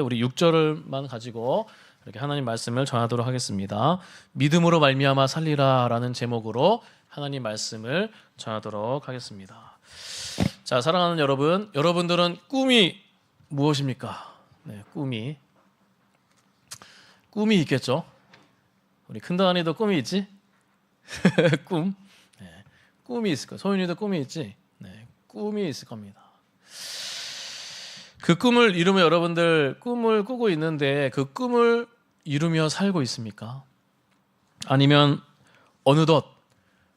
우리 6절만 가지고 이렇게 하나님 말씀을 전하도록 하겠습니다. 믿음으로 말미암아 살리라라는 제목으로 하나님 말씀을 전하도록 하겠습니다. 자, 사랑하는 여러분, 여러분들은 꿈이 무엇입니까? 네, 꿈이 있겠죠. 우리 큰다은이도 꿈이 있지? 꿈. 네, 꿈이 있을 거야. 소윤이도 꿈이 있지? 네, 꿈이 있을 겁니다. 그 꿈을 이루며 여러분들 꿈을 꾸고 있는데 그 꿈을 이루며 살고 있습니까? 아니면 어느덧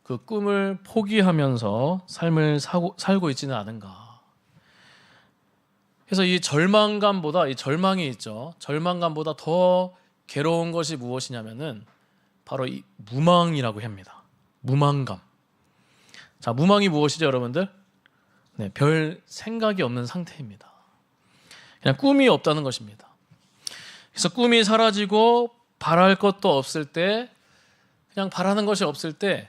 그 꿈을 포기하면서 삶을 살고 있지는 않은가? 그래서 이 절망이 있죠. 절망감보다 더 괴로운 것이 무엇이냐면은 바로 이 무망이라고 합니다. 무망감. 자, 무망이 무엇이죠, 여러분들? 네, 별 생각이 없는 상태입니다. 그냥 꿈이 없다는 것입니다. 그래서 꿈이 사라지고 바랄 것도 없을 때, 그냥 바라는 것이 없을 때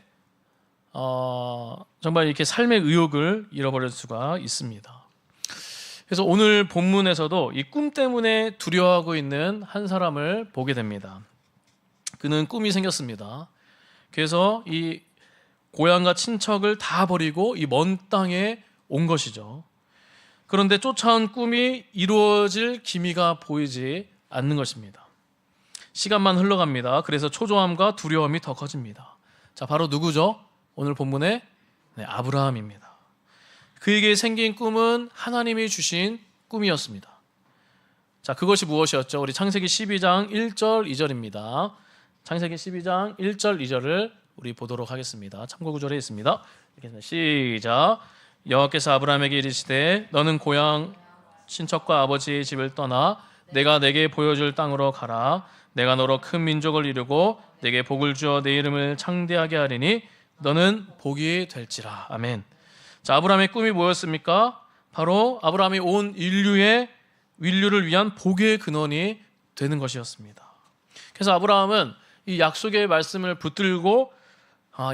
정말 이렇게 삶의 의욕을 잃어버릴 수가 있습니다. 그래서 오늘 본문에서도 이 꿈 때문에 두려워하고 있는 한 사람을 보게 됩니다. 그는 꿈이 생겼습니다. 그래서 이 고향과 친척을 다 버리고 이 먼 땅에 온 것이죠. 그런데 쫓아온 꿈이 이루어질 기미가 보이지 않는 것입니다. 시간만 흘러갑니다. 그래서 초조함과 두려움이 더 커집니다. 자, 바로 누구죠? 오늘 본문의 아브라함입니다. 그에게 생긴 꿈은 하나님이 주신 꿈이었습니다. 자, 그것이 무엇이었죠? 우리 창세기 12장 1절 2절입니다. 창세기 12장 1절 2절을 우리 보도록 하겠습니다. 참고 구절에 있습니다. 시작. 여호와께서 아브라함에게 이르시되 너는 고향 친척과 아버지의 집을 떠나 내가 내게 보여줄 땅으로 가라. 내가 너로 큰 민족을 이루고 내게 복을 주어 내 이름을 창대하게 하리니 너는 복이 될지라. 아멘. 자, 아브라함의 꿈이 뭐였습니까? 바로 아브라함이 온 인류를 위한 복의 근원이 되는 것이었습니다. 그래서 아브라함은 이 약속의 말씀을 붙들고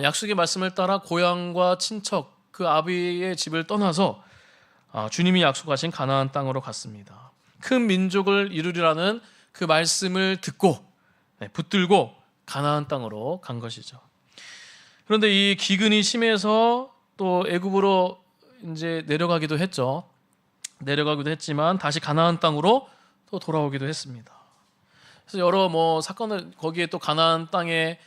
약속의 말씀을 따라 고향과 친척 그 아비의 집을 떠나서 주님이 약속하신 가나안 땅으로 갔습니다. 큰 민족을 이루리라는 그 말씀을 듣고 붙들고 가나안 땅으로 간 것이죠. 그런데 이 기근이 심해서 또 애굽으로 이제 내려가기도 했죠. 내려가기도 했지만 다시 가나안 땅으로 또 돌아오기도 했습니다. 그래서 여러 사건을 거기에 또 가나안 땅에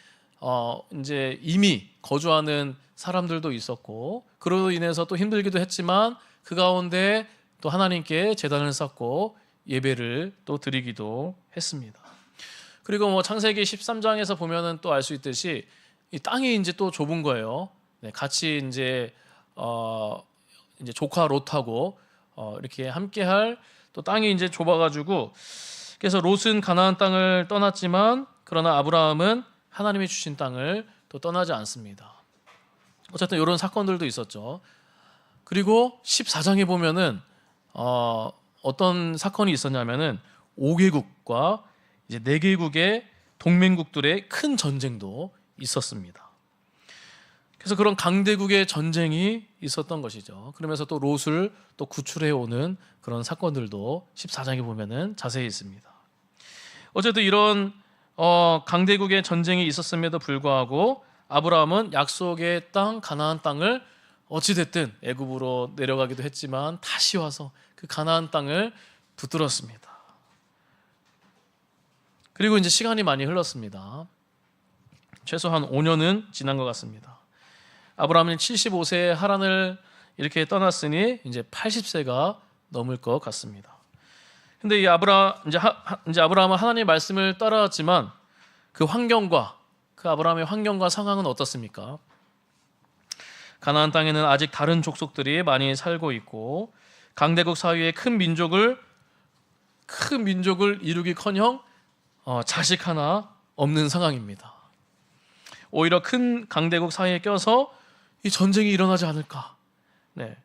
이제 이미 거주하는 사람들도 있었고 그로 인해서 또 힘들기도 했지만 그 가운데 또 하나님께 제단을 쌓고 예배를 또 드리기도 했습니다. 그리고 창세기 13장에서 보면은 또 알 수 있듯이 이 땅이 이제 또 좁은 거예요. 네, 같이 이제 조카 롯하고 이렇게 함께할 또 땅이 이제 좁아가지고 그래서 롯은 가나안 땅을 떠났지만 그러나 아브라함은 하나님이 주신 땅을 또 떠나지 않습니다. 어쨌든 이런 사건들도 있었죠. 그리고 14장에 보면은 어떤 사건이 있었냐면은 5개국과 이제 4개국의 동맹국들의 큰 전쟁도 있었습니다. 그래서 그런 강대국의 전쟁이 있었던 것이죠. 그러면서 또 롯을 또 구출해 오는 그런 사건들도 14장에 보면은 자세히 있습니다. 어쨌든 이런 강대국의 전쟁이 있었음에도 불구하고 아브라함은 약속의 땅 가나안 땅을 어찌됐든 애굽으로 내려가기도 했지만 다시 와서 그 가나안 땅을 붙들었습니다. 그리고 이제 시간이 많이 흘렀습니다. 최소한 5년은 지난 것 같습니다. 아브라함은 75세에 하란을 이렇게 떠났으니 이제 80세가 넘을 것 같습니다. 근데 이제 아브라함은 하나님의 말씀을 따라왔지만 그 아브라함의 환경과 상황은 어떻습니까? 가나안 땅에는 아직 다른 족속들이 많이 살고 있고 강대국 사이에 큰 민족을 이루기커녕 자식 하나 없는 상황입니다. 오히려 큰 강대국 사이에 껴서 이 전쟁이 일어나지 않을까? 네.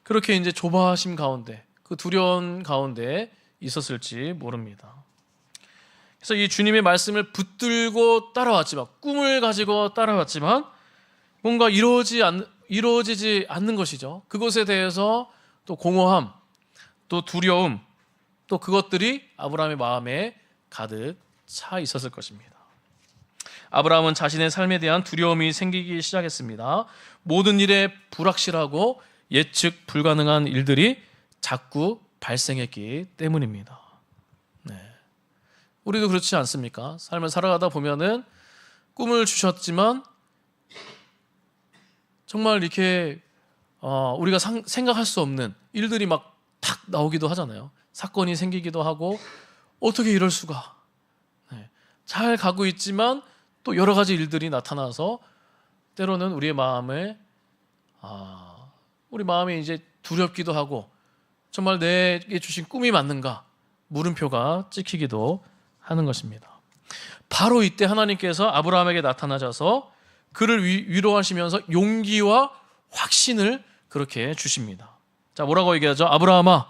그렇게 이제 조바심 가운데, 그 두려운 가운데 있었을지 모릅니다. 그래서 이 주님의 말씀을 붙들고 따라왔지만, 꿈을 가지고 따라왔지만 뭔가 이루어지지 않는 것이죠. 그것에 대해서 또 공허함, 또 두려움, 또 그것들이 아브라함의 마음에 가득 차 있었을 것입니다. 아브라함은 자신의 삶에 대한 두려움이 생기기 시작했습니다. 모든 일에 불확실하고 예측 불가능한 일들이 자꾸 발생했기 때문입니다. 네. 우리도 그렇지 않습니까? 삶을 살아가다 보면은 꿈을 주셨지만 정말 이렇게 우리가 생각할 수 없는 일들이 막 탁 나오기도 하잖아요. 사건이 생기기도 하고 어떻게 이럴 수가. 네. 잘 가고 있지만 또 여러 가지 일들이 나타나서 때로는 우리 마음이 이제 두렵기도 하고 정말 내게 주신 꿈이 맞는가 물음표가 찍히기도 하는 것입니다. 바로 이때 하나님께서 아브라함에게 나타나셔서 그를 위로하시면서 용기와 확신을 그렇게 주십니다. 자, 뭐라고 얘기하죠? 아브라함아,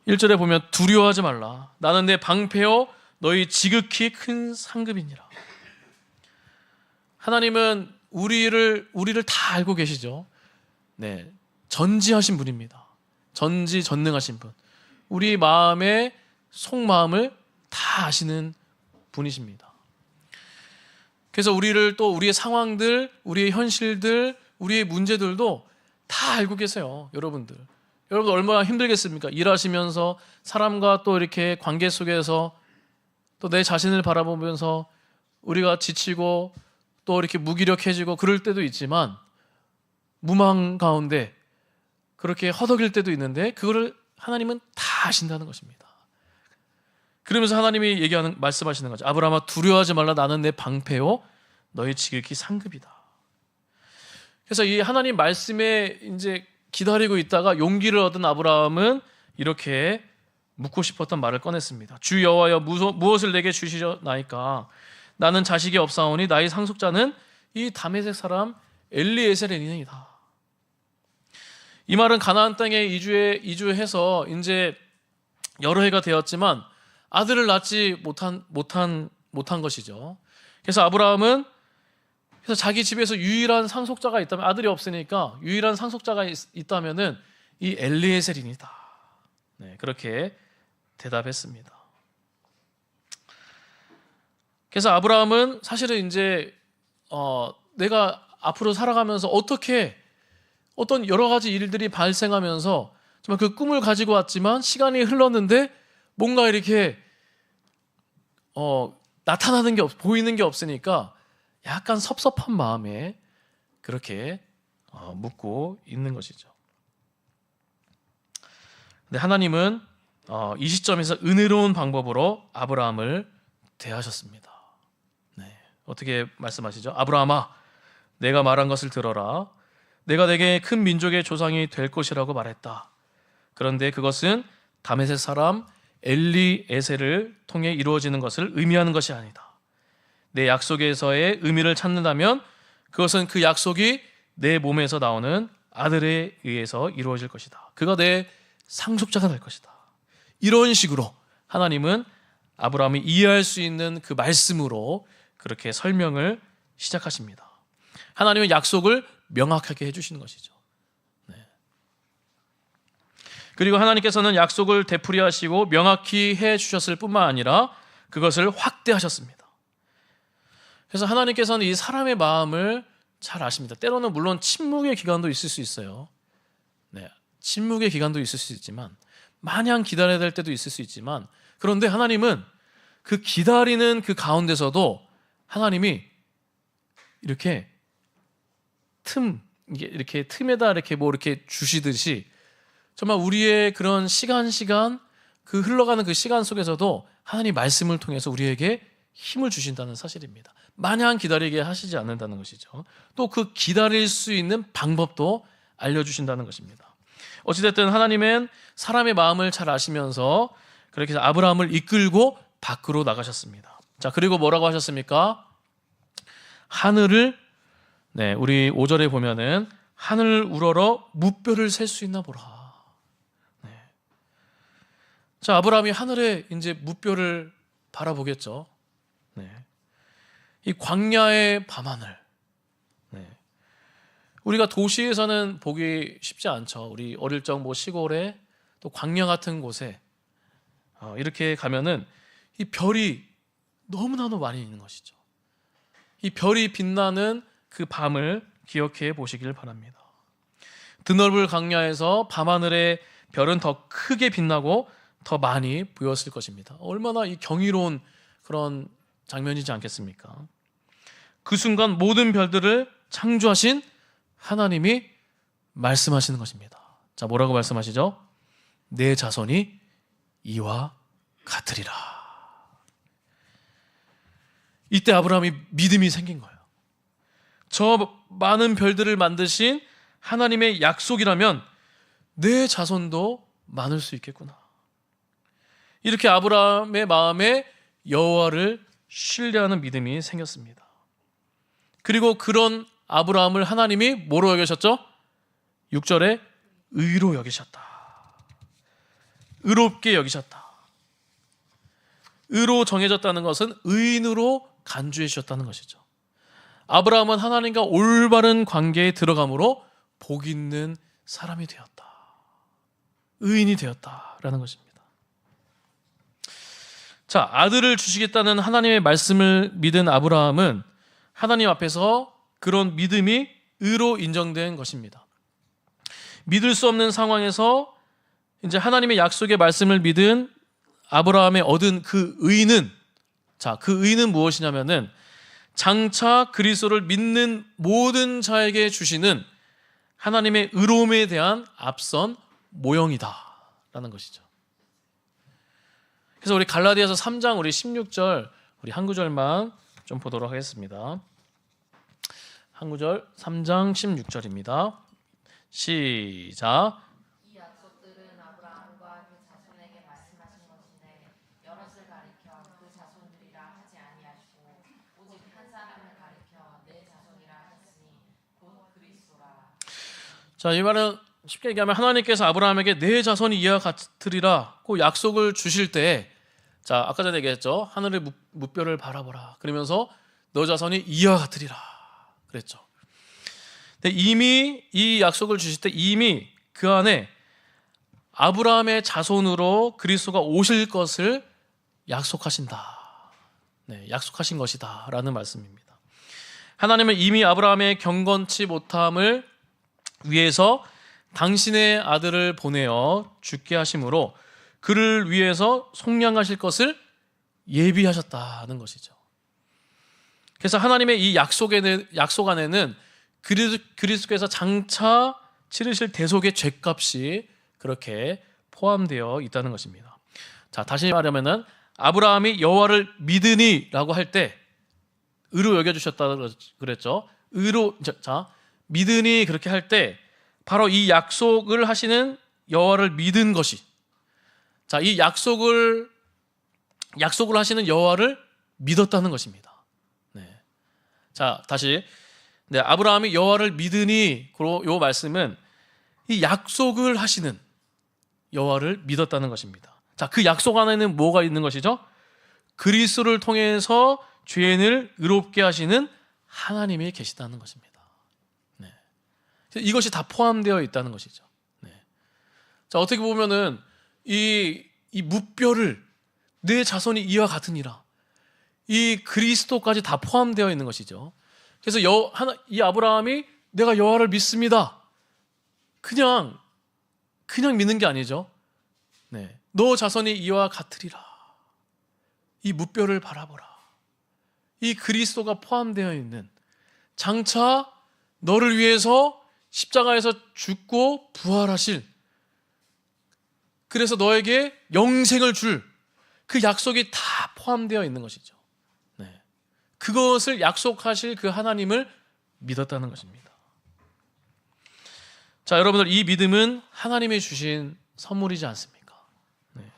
1절에 보면 두려워하지 말라. 나는 내 방패요 너희 지극히 큰 상급이니라. 하나님은 우리를 다 알고 계시죠. 네, 전지하신 분입니다. 전지전능하신 분. 우리 마음의 속마음을 다 아시는 분이십니다. 그래서 우리의 상황들, 우리의 현실들, 우리의 문제들도 다 알고 계세요. 여러분 얼마나 힘들겠습니까? 일하시면서 사람과 또 이렇게 관계 속에서 또 내 자신을 바라보면서 우리가 지치고 또 이렇게 무기력해지고 그럴 때도 있지만 무망 가운데 그렇게 허덕일 때도 있는데 그거를 하나님은 다 아신다는 것입니다. 그러면서 하나님이 말씀하시는 거죠. 아브라함아, 두려워하지 말라. 나는 내 방패요 너희 지극히 상급이다. 그래서 이 하나님 말씀에 이제 기다리고 있다가 용기를 얻은 아브라함은 이렇게 묻고 싶었던 말을 꺼냈습니다. 주 여호와여, 무엇을 내게 주시려나이까? 나는 자식이 없사오니 나의 상속자는 이 다메섹 사람 엘리에셀이니이다. 이 말은 가나안 땅에 이주해서 이제 여러 해가 되었지만 아들을 낳지 못한 것이죠. 그래서 아브라함은 자기 집에서 유일한 상속자가 있다면, 아들이 없으니까 유일한 상속자가 있다면은 이 엘리에셀이니다. 네, 그렇게 대답했습니다. 그래서 아브라함은 사실은 이제 내가 앞으로 살아가면서 어떤 여러 가지 일들이 발생하면서 정말 그 꿈을 가지고 왔지만 시간이 흘렀는데 뭔가 이렇게 보이는 게 없으니까 약간 섭섭한 마음에 그렇게 묻고 있는 것이죠. 근데 하나님은 이 시점에서 은혜로운 방법으로 아브라함을 대하셨습니다. 네, 어떻게 말씀하시죠? 아브라함아, 내가 말한 것을 들어라. 내가 내게 큰 민족의 조상이 될 것이라고 말했다. 그런데 그것은 다메섹 사람 엘리에셀을 통해 이루어지는 것을 의미하는 것이 아니다. 내 약속에서의 의미를 찾는다면 그것은 그 약속이 내 몸에서 나오는 아들에 의해서 이루어질 것이다. 그가 내 상속자가 될 것이다. 이런 식으로 하나님은 아브라함이 이해할 수 있는 그 말씀으로 그렇게 설명을 시작하십니다. 하나님은 약속을 명확하게 해주시는 것이죠. 네. 그리고 하나님께서는 약속을 되풀이하시고 명확히 해주셨을 뿐만 아니라 그것을 확대하셨습니다. 그래서 하나님께서는 이 사람의 마음을 잘 아십니다. 때로는 물론 침묵의 기간도 있을 수 있어요. 네, 침묵의 기간도 있을 수 있지만, 마냥 기다려야 될 때도 있을 수 있지만, 그런데 하나님은 그 기다리는 그 가운데서도 하나님이 이렇게 틈에다 이렇게 주시듯이 정말 우리의 그런 시간 그 흘러가는 그 시간 속에서도 하나님 말씀을 통해서 우리에게 힘을 주신다는 사실입니다. 마냥 기다리게 하시지 않는다는 것이죠. 또 그 기다릴 수 있는 방법도 알려주신다는 것입니다. 어찌됐든 하나님은 사람의 마음을 잘 아시면서 그렇게 해서 아브라함을 이끌고 밖으로 나가셨습니다. 자, 그리고 뭐라고 하셨습니까? 하늘을, 네, 우리 5절에 보면은 하늘을 우러러 무뼈를 셀 수 있나 보라. 네. 자, 아브라함이 하늘에 이제 무뼈를 바라보겠죠. 네. 이 광야의 밤하늘. 네. 우리가 도시에서는 보기 쉽지 않죠. 우리 어릴 적 시골에 또 광야 같은 곳에 이렇게 가면은 이 별이 너무나도 많이 있는 것이죠. 이 별이 빛나는 그 밤을 기억해 보시길 바랍니다. 드넓은 광야에서 밤하늘에 별은 더 크게 빛나고 더 많이 보였을 것입니다. 얼마나 이 경이로운 그런 장면이지 않겠습니까? 그 순간 모든 별들을 창조하신 하나님이 말씀하시는 것입니다. 자, 뭐라고 말씀하시죠? 내 자손이 이와 같으리라. 이때 아브라함이 믿음이 생긴 거예요. 저 많은 별들을 만드신 하나님의 약속이라면 내 자손도 많을 수 있겠구나. 이렇게 아브라함의 마음에 여호와를 신뢰하는 믿음이 생겼습니다. 그리고 그런 아브라함을 하나님이 뭐로 여기셨죠? 6절에 의로 여기셨다. 의롭게 여기셨다. 의로 정해졌다는 것은 의인으로 간주해 주셨다는 것이죠. 아브라함은 하나님과 올바른 관계에 들어감으로 복 있는 사람이 되었다. 의인이 되었다라는 것입니다. 자, 아들을 주시겠다는 하나님의 말씀을 믿은 아브라함은 하나님 앞에서 그런 믿음이 의로 인정된 것입니다. 믿을 수 없는 상황에서 이제 하나님의 약속의 말씀을 믿은 아브라함의 얻은 그 의는, 자, 그 의는 무엇이냐면은 장차 그리스도를 믿는 모든 자에게 주시는 하나님의 의로움에 대한 앞선 모형이다라는 것이죠. 그래서 우리 갈라디아서 3장 우리 16절 우리 한 구절만 좀 보도록 하겠습니다. 한 구절 3장 16절입니다. 시작. 이 약속들은 아브라함과 그 자손에게 말씀하신 것인데 여럿을 가리켜 그 자손들이라 하지 아니하시고 오직 한 사람을 가리켜 내 자손이라 하시니 곧 그리스도라. 자, 이 말은 쉽게 얘기하면 하나님께서 아브라함에게 내 자손이 이와 같으리라 그 약속을 주실 때, 자, 아까 전에 얘기했죠. 하늘의 무뼈를 바라보라. 그러면서 너 자손이 이와 같으리라 그랬죠. 근데 이미 이 약속을 주실 때 이미 그 안에 아브라함의 자손으로 그리스도가 오실 것을 약속하신다. 네, 약속하신 것이다라는 말씀입니다. 하나님은 이미 아브라함의 경건치 못함을 위해서 당신의 아들을 보내어 죽게 하심으로 그를 위해서 속량하실 것을 예비하셨다는 것이죠. 그래서 하나님의 이 약속 안에는 그리스도께서 장차 치르실 대속의 죄값이 그렇게 포함되어 있다는 것입니다. 자, 다시 말하면은 아브라함이 여호와를 믿으니라고 할 때 의로 여겨주셨다고 그랬죠. 의로, 자, 믿으니 그렇게 할 때 바로 이 약속을 하시는 여호와를 믿은 것이, 자, 이 약속을 하시는 여호와를 믿었다는 것입니다. 네. 자, 다시. 네, 아브라함이 여호와를 믿으니, 요 말씀은 이 약속을 하시는 여호와를 믿었다는 것입니다. 자, 그 약속 안에는 뭐가 있는 것이죠? 그리스도를 통해서 죄인을 의롭게 하시는 하나님이 계시다는 것입니다. 네. 이것이 다 포함되어 있다는 것이죠. 네. 자, 어떻게 보면은 이 무뼈를 내 자손이 이와 같으니라, 이 그리스도까지 다 포함되어 있는 것이죠. 그래서 이 아브라함이 내가 여호와를 믿습니다, 그냥 믿는 게 아니죠. 네. 너 자손이 이와 같으리라, 이 무뼈를 바라보라, 이 그리스도가 포함되어 있는 장차 너를 위해서 십자가에서 죽고 부활하실, 그래서 너에게 영생을 줄 그 약속이 다 포함되어 있는 것이죠. 네. 그것을 약속하실 그 하나님을 믿었다는 것입니다. 자, 여러분들, 이 믿음은 하나님이 주신 선물이지 않습니까? 네.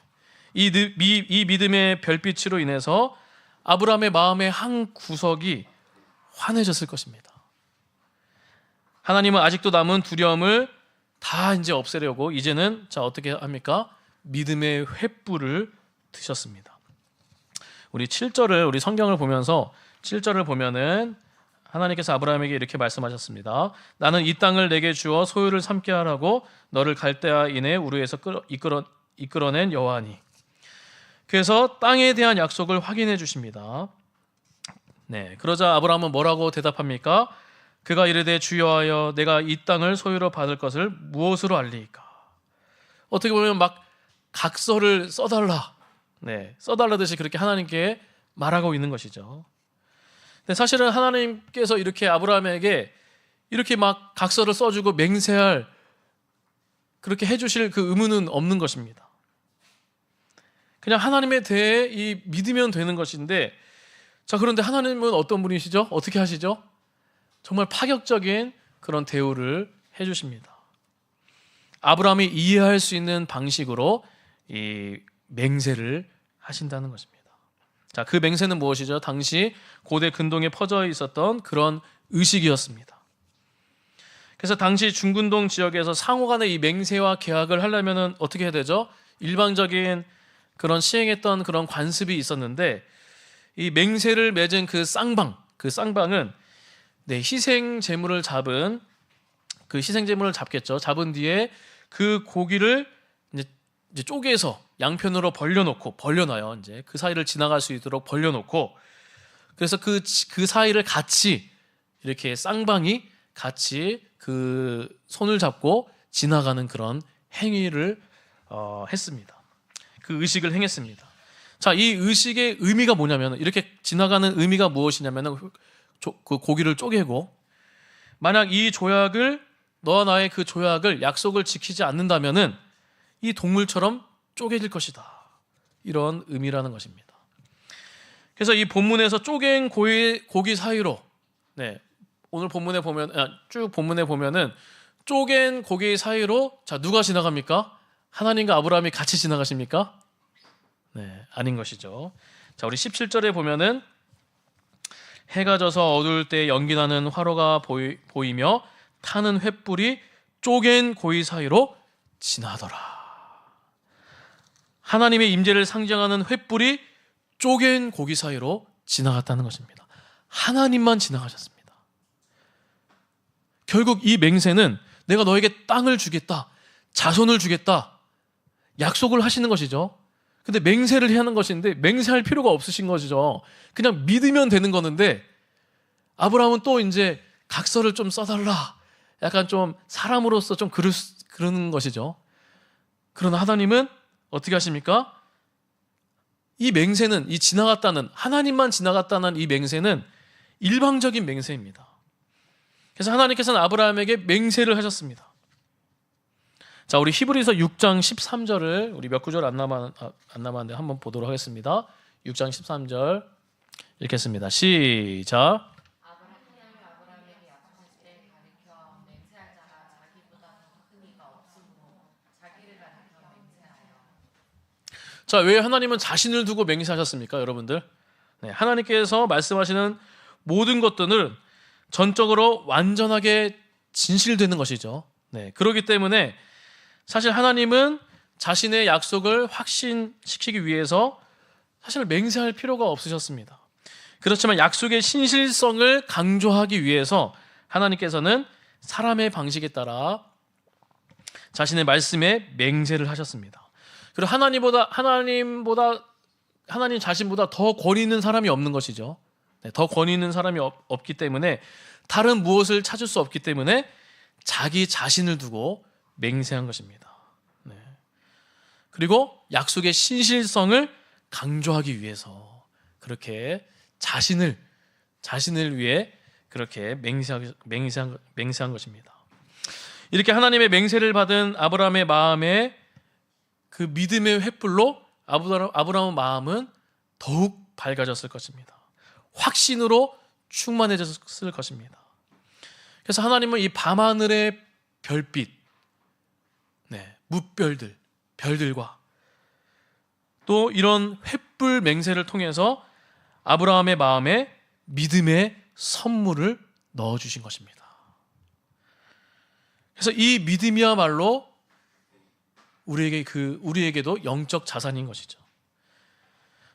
이 믿음의 별빛으로 인해서 아브라함의 마음의 한 구석이 환해졌을 것입니다. 하나님은 아직도 남은 두려움을 다 이제 없애려고 이제는, 자, 어떻게 합니까? 믿음의 횃불을 드셨습니다. 우리 7절을, 우리 성경을 보면서 7절을 보면은 하나님께서 아브라함에게 이렇게 말씀하셨습니다. 나는 이 땅을 내게 주어 소유를 삼게 하라고 너를 갈대아 인의 우르에서 이끌어낸 여호와니. 그래서 땅에 대한 약속을 확인해 주십니다. 네, 그러자 아브라함은 뭐라고 대답합니까? 그가 이르되 주여하여 내가 이 땅을 소유로 받을 것을 무엇으로 알리이까? 어떻게 보면 막 각서를 써달라, 네, 써달라듯이 그렇게 하나님께 말하고 있는 것이죠. 근데 사실은 하나님께서 이렇게 아브라함에게 이렇게 막 각서를 써주고 맹세할 그렇게 해주실 그 의무는 없는 것입니다. 그냥 하나님에 대해 이 믿으면 되는 것인데, 자, 그런데 하나님은 어떤 분이시죠? 어떻게 하시죠? 정말 파격적인 그런 대우를 해주십니다. 아브라함이 이해할 수 있는 방식으로 이 맹세를 하신다는 것입니다. 자, 그 맹세는 무엇이죠? 당시 고대 근동에 퍼져 있었던 그런 의식이었습니다. 그래서 당시 중근동 지역에서 상호간의 이 맹세와 계약을 하려면 어떻게 해야 되죠? 일방적인 그런 시행했던 그런 관습이 있었는데, 이 맹세를 맺은 그 쌍방은 네, 희생 제물을 잡은 그 희생 제물을 잡겠죠. 잡은 뒤에 그 고기를 이제 쪼개서 양편으로 벌려놔요. 이제 그 사이를 지나갈 수 있도록 벌려놓고, 그래서 그 사이를 같이 이렇게 쌍방이 같이 그 손을 잡고 지나가는 그런 행위를 했습니다. 그 의식을 행했습니다. 자, 이 의식의 의미가 뭐냐면, 이렇게 지나가는 의미가 무엇이냐면, 그 고기를 쪼개고, 만약 이 조약을, 너와 나의 그 조약을, 약속을 지키지 않는다면은 이 동물처럼 쪼개질 것이다, 이런 의미라는 것입니다. 그래서 이 본문에서 쪼갠 고기 사이로, 네, 오늘 본문에 보면, 쭉 본문에 보면은 쪼갠 고기 사이로, 자, 누가 지나갑니까? 하나님과 아브라함이 같이 지나가십니까? 네, 아닌 것이죠. 자, 우리 17절에 보면은 해가 져서 어두울 때 연기나는 화로가 보이며 타는 횃불이 쪼갠 고기 사이로 지나더라. 하나님의 임재를 상징하는 횃불이 쪼갠 고기 사이로 지나갔다는 것입니다. 하나님만 지나가셨습니다. 결국 이 맹세는 내가 너에게 땅을 주겠다, 자손을 주겠다, 약속을 하시는 것이죠. 근데 맹세를 해야 하는 것인데 맹세할 필요가 없으신 것이죠. 그냥 믿으면 되는 거는데, 아브라함은 또 이제 각서를 좀 써달라, 약간 좀 사람으로서 좀 그러는 것이죠. 그러나 하나님은 어떻게 하십니까? 이 맹세는, 이 지나갔다는, 하나님만 지나갔다는 이 맹세는 일방적인 맹세입니다. 그래서 하나님께서는 아브라함에게 맹세를 하셨습니다. 자, 우리 히브리서 6장 13절을 우리 몇 구절 안 남았는데 한번 보도록 하겠습니다. 6장 13절 읽겠습니다. 시작. 하나님이 아브라함에게 약속하실 때 가리켜 맹세할 자가 자기보다 더 큰 이가 없으므로 자기를 가리켜 맹세하여. 자, 왜 하나님은 자신을 두고 맹세하셨습니까, 여러분들? 네, 하나님께서 말씀하시는 모든 것들은 전적으로 완전하게 진실되는 것이죠. 네, 그렇기 때문에 사실 하나님은 자신의 약속을 확신시키기 위해서 사실 맹세할 필요가 없으셨습니다. 그렇지만 약속의 신실성을 강조하기 위해서 하나님께서는 사람의 방식에 따라 자신의 말씀에 맹세를 하셨습니다. 그리고 하나님 자신보다 더 권위 있는 사람이 없는 것이죠. 네, 더 권위 있는 사람이 없기 때문에, 다른 무엇을 찾을 수 없기 때문에 자기 자신을 두고 맹세한 것입니다. 네. 그리고 약속의 신실성을 강조하기 위해서 그렇게 자신을 위해 그렇게 맹세한 것입니다. 이렇게 하나님의 맹세를 받은 아브라함의 마음에 그 믿음의 횃불로 아브라함의 마음은 더욱 밝아졌을 것입니다. 확신으로 충만해졌을 것입니다. 그래서 하나님은 이 밤하늘의 별빛, 네, 무별들, 별들과 또 이런 횃불 맹세를 통해서 아브라함의 마음에 믿음의 선물을 넣어주신 것입니다. 그래서 이 믿음이야말로 우리에게도 영적 자산인 것이죠.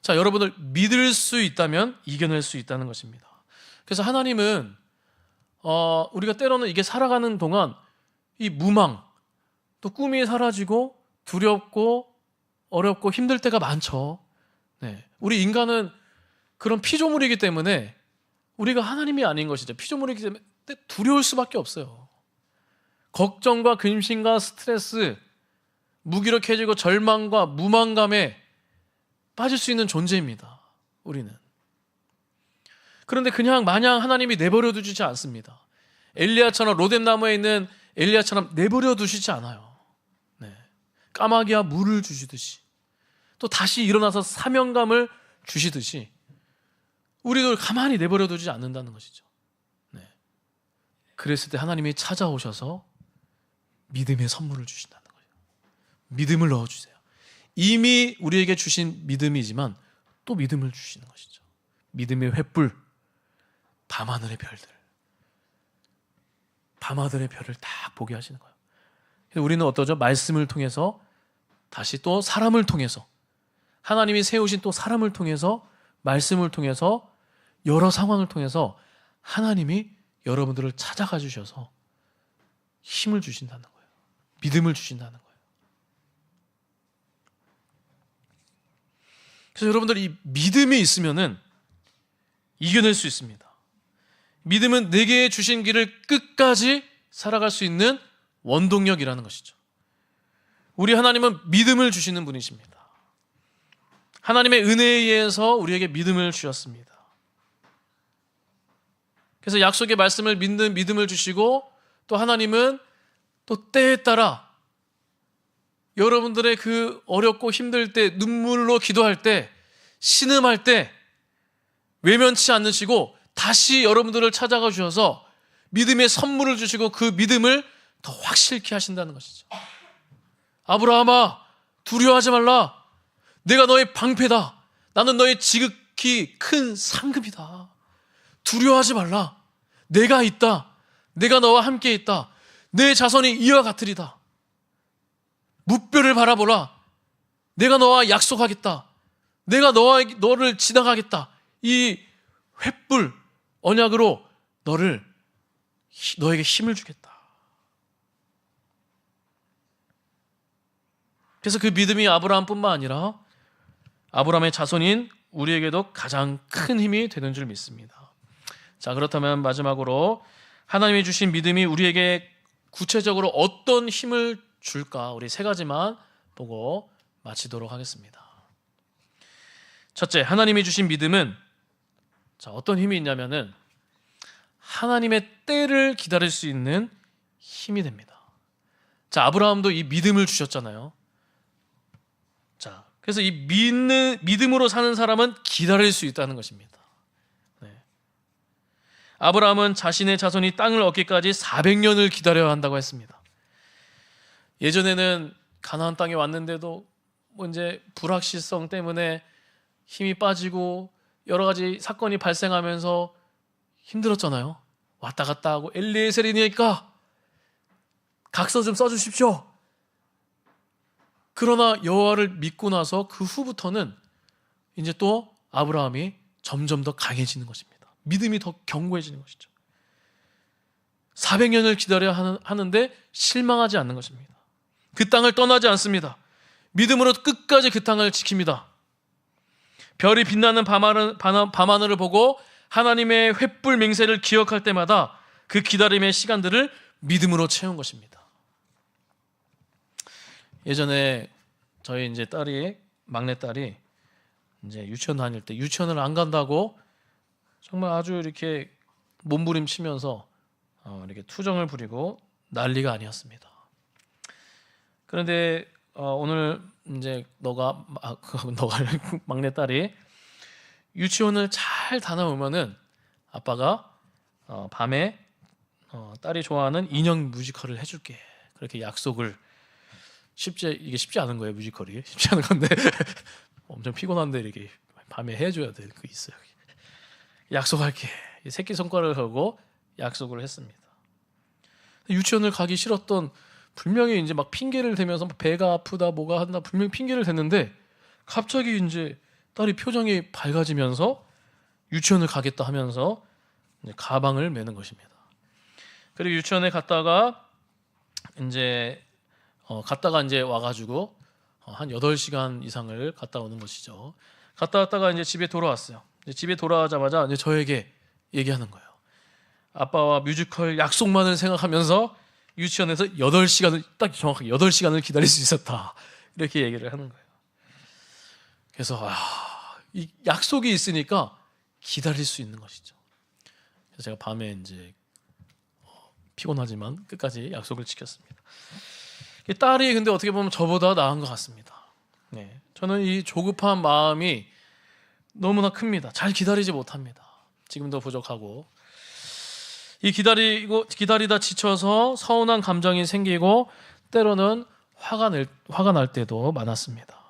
자, 여러분들, 믿을 수 있다면 이겨낼 수 있다는 것입니다. 그래서 하나님은 우리가 때로는 이게 살아가는 동안 이 무망, 또 꿈이 사라지고 두렵고 어렵고 힘들 때가 많죠. 네. 우리 인간은 그런 피조물이기 때문에 우리가 하나님이 아닌 것이죠. 피조물이기 때문에 두려울 수밖에 없어요. 걱정과 근심과 스트레스, 무기력해지고 절망과 무망감에 빠질 수 있는 존재입니다. 우리는. 그런데 그냥 마냥 하나님이 내버려 두시지 않습니다. 엘리야처럼 로뎀나무에 있는 엘리야처럼 내버려 두시지 않아요. 네. 까마귀와 물을 주시듯이 또 다시 일어나서 사명감을 주시듯이 우리도 가만히 내버려 두지 않는다는 것이죠. 네. 그랬을 때 하나님이 찾아오셔서 믿음의 선물을 주신다는 거예요. 믿음을 넣어주세요. 이미 우리에게 주신 믿음이지만 또 믿음을 주시는 것이죠. 믿음의 횃불, 밤하늘의 별들, 밤하늘의 별을 딱 보게 하시는 거예요. 그래서 우리는 어떠죠? 말씀을 통해서 다시 또 사람을 통해서 하나님이 세우신 또 사람을 통해서 말씀을 통해서 여러 상황을 통해서 하나님이 여러분들을 찾아가 주셔서 힘을 주신다는 거예요. 믿음을 주신다는 거예요. 그래서 여러분들 이 믿음이 있으면은 이겨낼 수 있습니다. 믿음은 내게 주신 길을 끝까지 살아갈 수 있는 원동력이라는 것이죠. 우리 하나님은 믿음을 주시는 분이십니다. 하나님의 은혜에 의해서 우리에게 믿음을 주셨습니다. 그래서 약속의 말씀을 믿는 믿음을 주시고 또 하나님은 또 때에 따라 여러분들의 그 어렵고 힘들 때 눈물로 기도할 때 신음할 때 외면치 않으시고 다시 여러분들을 찾아가 주셔서 믿음의 선물을 주시고 그 믿음을 더 확실케 하신다는 것이죠. 아브라함아 두려워하지 말라. 내가 너의 방패다. 나는 너의 지극히 큰 상급이다. 두려워하지 말라. 내가 있다. 내가 너와 함께 있다. 내 자손이 이와 같으리다. 무뼈를 바라보라. 내가 너와 약속하겠다. 내가 너를 지나가겠다. 이 횃불 언약으로 너에게 힘을 주겠다. 그래서 그 믿음이 아브라함뿐만 아니라 아브라함의 자손인 우리에게도 가장 큰 힘이 되는 줄 믿습니다. 자, 그렇다면 마지막으로 하나님이 주신 믿음이 우리에게 구체적으로 어떤 힘을 줄까? 우리 세 가지만 보고 마치도록 하겠습니다. 첫째, 하나님이 주신 믿음은 어떤 힘이 있냐면은 하나님의 때를 기다릴 수 있는 힘이 됩니다. 자, 아브라함도 이 믿음을 주셨잖아요. 자, 그래서 이 믿음으로 사는 사람은 기다릴 수 있다는 것입니다. 네. 아브라함은 자신의 자손이 땅을 얻기까지 400년을 기다려야 한다고 했습니다. 예전에는 가나안 땅에 왔는데도 이제 불확실성 때문에 힘이 빠지고 여러 가지 사건이 발생하면서 힘들었잖아요. 왔다 갔다 하고 엘리에셀이니까 각서 좀 써주십시오. 그러나 여호와를 믿고 나서 그 후부터는 이제 또 아브라함이 점점 더 강해지는 것입니다. 믿음이 더 견고해지는 것이죠. 400년을 기다려야 하는데 실망하지 않는 것입니다. 그 땅을 떠나지 않습니다. 믿음으로 끝까지 그 땅을 지킵니다. 별이 빛나는 밤하늘을 보고 하나님의 횃불 맹세를 기억할 때마다 그 기다림의 시간들을 믿음으로 채운 것입니다. 예전에 저희 이제 막내 딸이 이제 유치원 다닐 때 유치원을 안 간다고 정말 아주 이렇게 몸부림치면서 이렇게 투정을 부리고 난리가 아니었습니다. 그런데 오늘 이제 너가 막내 딸이 유치원을 잘 다녀오면은 아빠가 밤에 딸이 좋아하는 인형 뮤지컬을 해줄게. 그렇게 약속을 이게 쉽지 않은 거예요. 뮤지컬이 쉽지 않은 건데 엄청 피곤한데 이렇게 밤에 해줘야 돼. 그 있어요. 약속할게. 새끼 손가락을 걸고 약속을 했습니다. 유치원을 가기 싫었던 분명히 이제 막 핑계를 대면서 배가 아프다 뭐가 한다 분명히 핑계를 댔는데 갑자기 이제 딸이 표정이 밝아지면서 유치원을 가겠다 하면서 이제 가방을 매는 것입니다. 그리고 유치원에 갔다가 이제 와가지고 한 8시간 이상을 갔다 오는 것이죠. 갔다 왔다가 이제 집에 돌아왔어요. 이제 집에 돌아가자마자 이제 저에게 얘기하는 거예요. 아빠와 뮤지컬 약속만을 생각하면서 유치원에서 8시간을 딱 정확하게 8시간을 기다릴 수 있었다. 이렇게 얘기를 하는 거예요. 그래서 이 약속이 있으니까 기다릴 수 있는 것이죠. 그래서 제가 밤에 이제 피곤하지만 끝까지 약속을 지켰습니다. 딸이 근데 어떻게 보면 저보다 나은 것 같습니다. 네, 저는 이 조급한 마음이 너무나 큽니다. 잘 기다리지 못합니다. 지금도 부족하고 이 기다리다 지쳐서 서운한 감정이 생기고 때로는 화가 날 때도 많았습니다.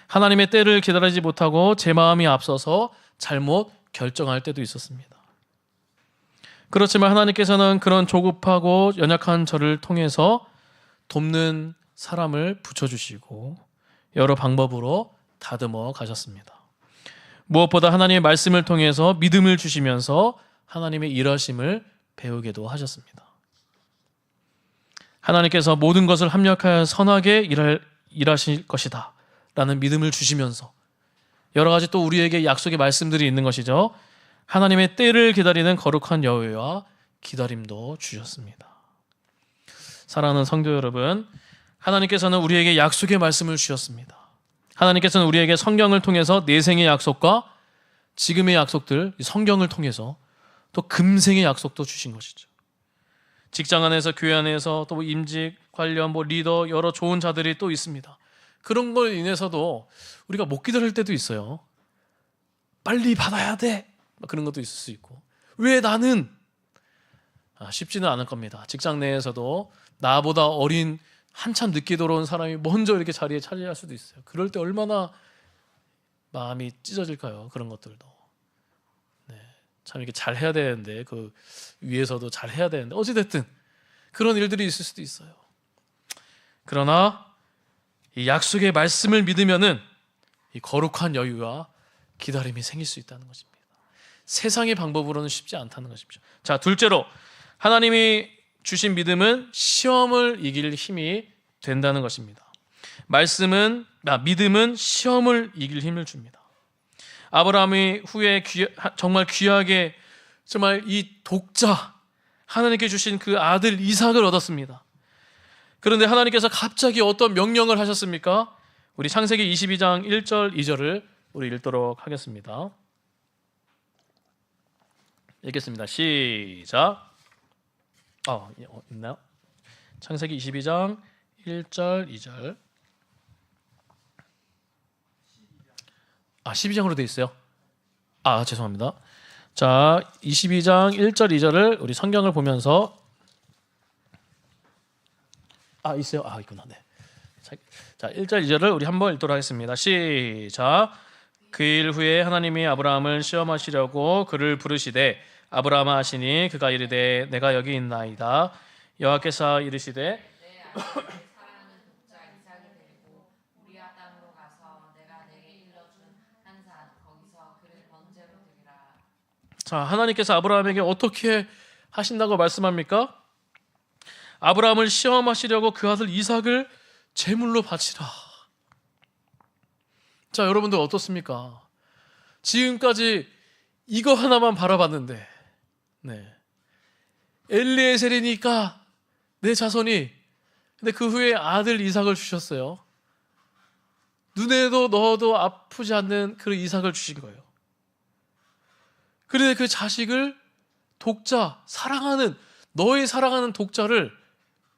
하나님의 때를 기다리지 못하고 제 마음이 앞서서 잘못 결정할 때도 있었습니다. 그렇지만 하나님께서는 그런 조급하고 연약한 저를 통해서 돕는 사람을 붙여주시고 여러 방법으로 다듬어 가셨습니다. 무엇보다 하나님의 말씀을 통해서 믿음을 주시면서 하나님의 일하심을 배우게도 하셨습니다. 하나님께서 모든 것을 합력하여 선하게 일하실 것이다 라는 믿음을 주시면서 여러 가지 또 우리에게 약속의 말씀들이 있는 것이죠. 하나님의 때를 기다리는 거룩한 여호와 기다림도 주셨습니다. 사랑하는 성도 여러분, 하나님께서는 우리에게 약속의 말씀을 주셨습니다. 하나님께서는 우리에게 성경을 통해서 내생의 약속과 지금의 약속들, 성경을 통해서 또 금생의 약속도 주신 것이죠. 직장 안에서, 교회 안에서, 또 임직, 관련, 리더, 여러 좋은 자들이 또 있습니다. 그런 걸 인해서도 우리가 못 기다릴 때도 있어요. 빨리 받아야 돼. 그런 것도 있을 수 있고. 왜 나는? 쉽지는 않을 겁니다. 직장 내에서도 나보다 어린 한참 늦게 들어온 사람이 먼저 이렇게 자리에 차지할 수도 있어요. 그럴 때 얼마나 마음이 찢어질까요? 그런 것들도. 네, 참 이렇게 잘 해야 되는데 그 위에서도 잘 해야 되는데 어찌됐든 그런 일들이 있을 수도 있어요. 그러나 이 약속의 말씀을 믿으면은 이 거룩한 여유와 기다림이 생길 수 있다는 것입니다. 세상의 방법으로는 쉽지 않다는 것입니다. 자, 둘째로 하나님이 주신 믿음은 시험을 이길 힘이 된다는 것입니다. 믿음은 시험을 이길 힘을 줍니다. 아브라함이 후에 정말 귀하게 정말 이 독자 하나님께 주신 그 아들 이삭을 얻었습니다. 그런데 하나님께서 갑자기 어떤 명령을 하셨습니까? 우리 창세기 22장 1절 2절을 우리 읽도록 하겠습니다. 읽겠습니다. 시작. 있나요? 창세기 22장 1절 2절. 12장으로 되어 있어요. 죄송합니다. 자, 22장 1절 2절을 우리 성경을 보면서 있어요. 있구나. 네. 자, 1절 2절을 우리 한번 읽도록 하겠습니다. 시작. 그 일 후에 하나님이 아브라함을 시험하시려고 그를 부르시되 아브라함아 하시니 그가 이르되 내가 여기 있나이다. 여호와께서 이르시되 내 아들을 사랑하는 독자 이삭을 데리고 우리아 땅으로 가서 내가 내게 일러준 한 산 거기서 그를 번제로 드리라. 자, 하나님께서 아브라함에게 어떻게 하신다고 말씀합니까? 아브라함을 시험하시려고 그 아들 이삭을 제물로 바치라. 자, 여러분들 어떻습니까? 지금까지 이거 하나만 바라봤는데, 엘리에셀이니까 내 자손이, 근데 그 후에 아들 이삭을 주셨어요. 눈에도 넣어도 아프지 않는 그 이삭을 주신 거예요. 그런데 그 자식을 너의 사랑하는 독자를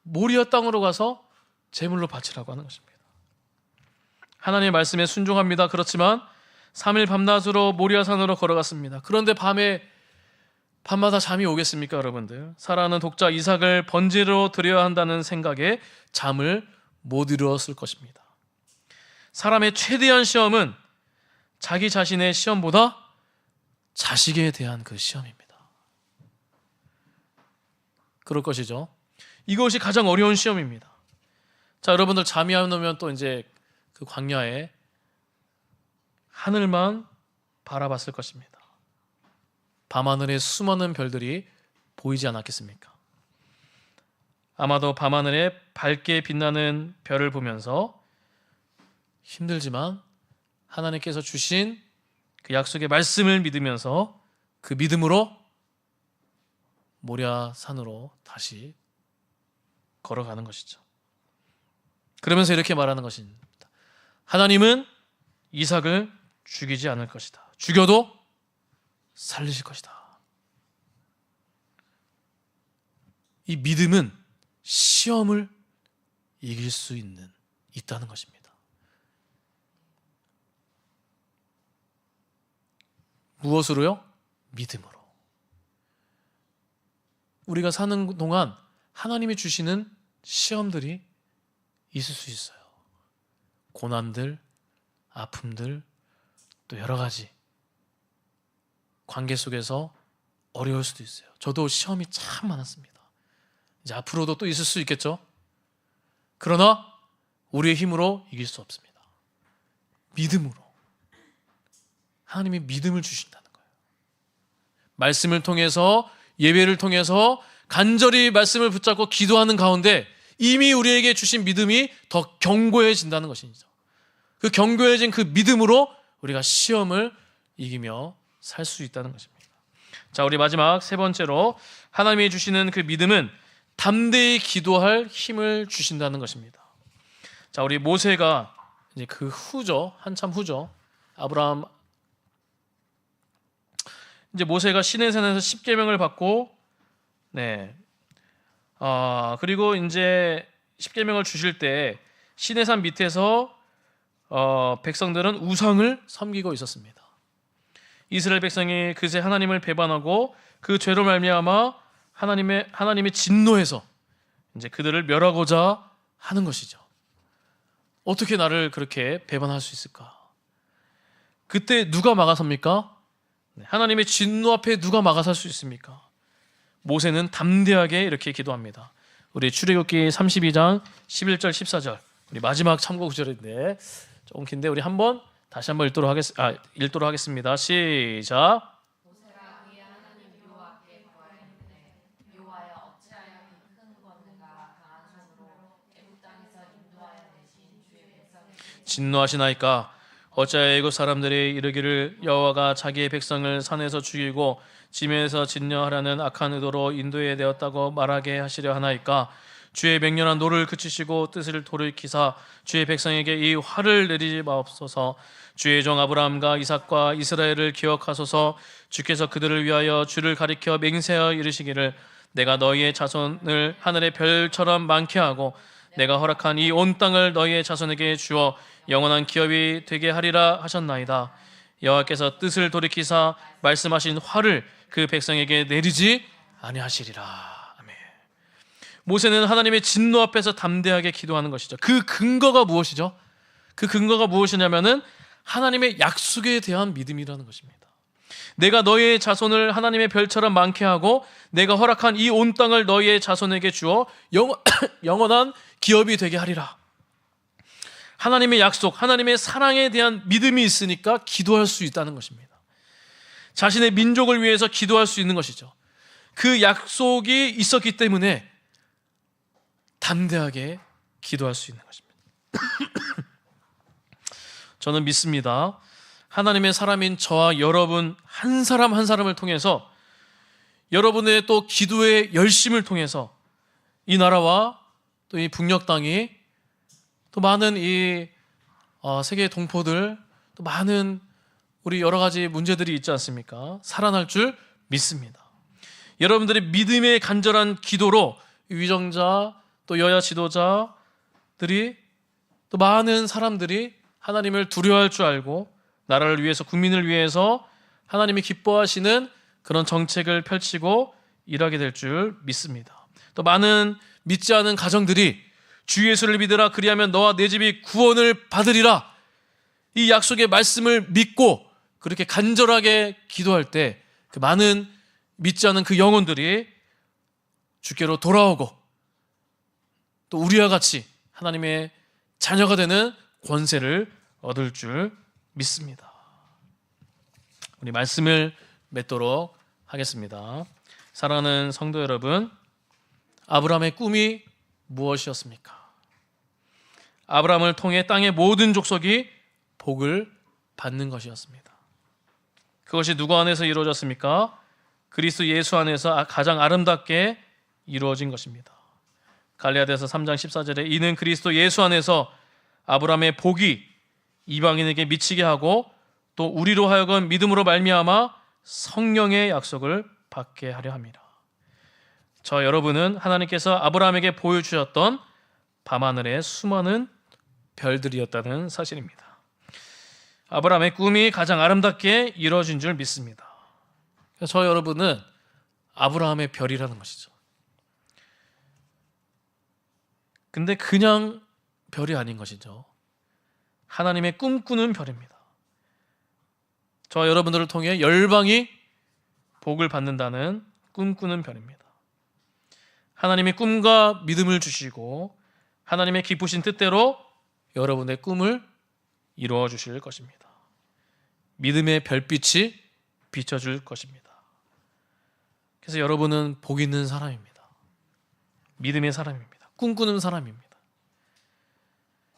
모리아 땅으로 가서 제물로 바치라고 하는 것입니다. 하나님의 말씀에 순종합니다. 그렇지만 3일 밤낮으로 모리아 산으로 걸어갔습니다. 그런데 밤마다 잠이 오겠습니까, 여러분들? 사랑하는 독자 이삭을 번제로 드려야 한다는 생각에 잠을 못 이루었을 것입니다. 사람의 최대한 시험은 자기 자신의 시험보다 자식에 대한 그 시험입니다. 그럴 것이죠. 이것이 가장 어려운 시험입니다. 자, 여러분들 잠이 안 오면 또 이제 그 광야에 하늘만 바라봤을 것입니다. 밤하늘에 수많은 별들이 보이지 않았겠습니까? 아마도 밤하늘에 밝게 빛나는 별을 보면서 힘들지만 하나님께서 주신 그 약속의 말씀을 믿으면서 그 믿음으로 모리아 산으로 다시 걸어가는 것이죠. 그러면서 이렇게 말하는 것입니다. 하나님은 이삭을 죽이지 않을 것이다. 죽여도 살리실 것이다. 이 믿음은 시험을 이길 수 있다는 것입니다. 무엇으로요? 믿음으로. 우리가 사는 동안 하나님이 주시는 시험들이 있을 수 있어요. 고난들, 아픔들, 또 여러 가지 관계 속에서 어려울 수도 있어요. 저도 시험이 참 많았습니다. 이제 앞으로도 또 있을 수 있겠죠. 그러나 우리의 힘으로 이길 수 없습니다. 믿음으로. 하나님이 믿음을 주신다는 거예요. 말씀을 통해서, 예배를 통해서 간절히 말씀을 붙잡고 기도하는 가운데 이미 우리에게 주신 믿음이 더 견고해진다는 것이죠. 그 견고해진 그 믿음으로 우리가 시험을 이기며 살 수 있다는 것입니다. 자, 우리 마지막 세 번째로 하나님이 주시는 그 믿음은 담대히 기도할 힘을 주신다는 것입니다. 자, 우리 모세가 이제 그 후죠. 한참 후죠. 아브라함, 이제 모세가 시내산에서 10계명을 받고, 그리고 이제 10계명을 주실 때 시내산 밑에서 백성들은 우상을 섬기고 있었습니다. 이스라엘 백성이 그새 하나님을 배반하고 그 죄로 말미암아 하나님의 진노해서 이제 그들을 멸하고자 하는 것이죠. 어떻게 나를 그렇게 배반할 수 있을까? 그때 누가 막아섭니까? 하나님의 진노 앞에 누가 막아설 수 있습니까? 모세는 담대하게 이렇게 기도합니다. 우리 출애굽기 32장 11절 14절 우리 마지막 참고 구절인데 조금 긴데 우리 다시 한번 읽도록 하겠습니다. 시작. 모세가 그의 하나님 여호와 앞에 구하였는데 여호와여 어찌하여 이 큰 권능과 강한 손으로 애굽 땅에서 인도하여 내신 주의 백성에게 진노하시나이까? 어찌하여 애굽 사람들이 이르기를 여호와가 자기의 백성을 산에서 죽이고 지면에서 진멸하려는 악한 의도로 인도해 내었다고 말하게 하시려 하나이까? 주의 맹렬한 노를 그치시고 뜻을 돌이키사 주의 백성에게 이 화를 내리지 마옵소서. 주의 종 아브라함과 이삭과 이스라엘을 기억하소서. 주께서 그들을 위하여 주를 가리켜 맹세하여 이르시기를 내가 너희의 자손을 하늘의 별처럼 많게 하고 내가 허락한 이 온 땅을 너희의 자손에게 주어 영원한 기업이 되게 하리라 하셨나이다. 여호와께서 뜻을 돌이키사 말씀하신 화를 그 백성에게 내리지 아니하시리라. 모세는 하나님의 진노 앞에서 담대하게 기도하는 것이죠. 그 근거가 무엇이죠? 그 근거가 무엇이냐면은 하나님의 약속에 대한 믿음이라는 것입니다. 내가 너희의 자손을 하나님의 별처럼 많게 하고 내가 허락한 이 온 땅을 너희의 자손에게 주어 영원한 기업이 되게 하리라. 하나님의 약속, 하나님의 사랑에 대한 믿음이 있으니까 기도할 수 있다는 것입니다. 자신의 민족을 위해서 기도할 수 있는 것이죠. 그 약속이 있었기 때문에 담대하게 기도할 수 있는 것입니다. 저는 믿습니다. 하나님의 사람인 저와 여러분 한 사람 한 사람을 통해서 여러분의 또 기도의 열심을 통해서 이 나라와 또 이 북녘 땅이 또 많은 이 세계 동포들 또 많은 우리 여러 가지 문제들이 있지 않습니까? 살아날 줄 믿습니다. 여러분들의 믿음의 간절한 기도로 위정자 또 여야 지도자들이 또 많은 사람들이 하나님을 두려워할 줄 알고 나라를 위해서 국민을 위해서 하나님이 기뻐하시는 그런 정책을 펼치고 일하게 될 줄 믿습니다. 또 많은 믿지 않은 가정들이 주 예수를 믿으라 그리하면 너와 내 집이 구원을 받으리라 이 약속의 말씀을 믿고 그렇게 간절하게 기도할 때 그 많은 믿지 않은 그 영혼들이 주께로 돌아오고 또 우리와 같이 하나님의 자녀가 되는 권세를 얻을 줄 믿습니다. 우리 말씀을 맺도록 하겠습니다. 사랑하는 성도 여러분, 아브라함의 꿈이 무엇이었습니까? 아브라함을 통해 땅의 모든 족속이 복을 받는 것이었습니다. 그것이 누구 안에서 이루어졌습니까? 그리스도 예수 안에서 가장 아름답게 이루어진 것입니다. 갈라디아서 3장 14절에 이는 그리스도 예수 안에서 아브라함의 복이 이방인에게 미치게 하고 또 우리로 하여금 믿음으로 말미암아 성령의 약속을 받게 하려 함이라. 저 여러분은 하나님께서 아브라함에게 보여주셨던 밤하늘의 수많은 별들이었다는 사실입니다. 아브라함의 꿈이 가장 아름답게 이루어진 줄 믿습니다. 저 여러분은 아브라함의 별이라는 것이죠. 근데 그냥 별이 아닌 것이죠. 하나님의 꿈꾸는 별입니다. 저 여러분들을 통해 열방이 복을 받는다는 꿈꾸는 별입니다. 하나님의 꿈과 믿음을 주시고 하나님의 기쁘신 뜻대로 여러분의 꿈을 이루어 주실 것입니다. 믿음의 별빛이 비춰줄 것입니다. 그래서 여러분은 복 있는 사람입니다. 믿음의 사람입니다. 꿈꾸는 사람입니다.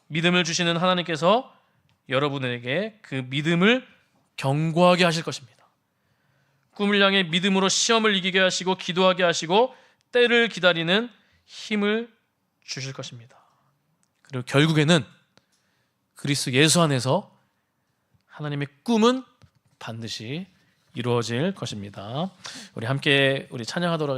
믿음을 주시는 하나님께서 여러분에게 그 믿음을 견고하게 하실 것입니다. 꿈을 향해 믿음으로 시험을 이기게 하시고 기도하게 하시고 때를 기다리는 힘을 주실 것입니다. 그리고 결국에는 그리스도 예수 안에서 하나님의 꿈은 반드시 이루어질 것입니다. 우리 함께 찬양하도록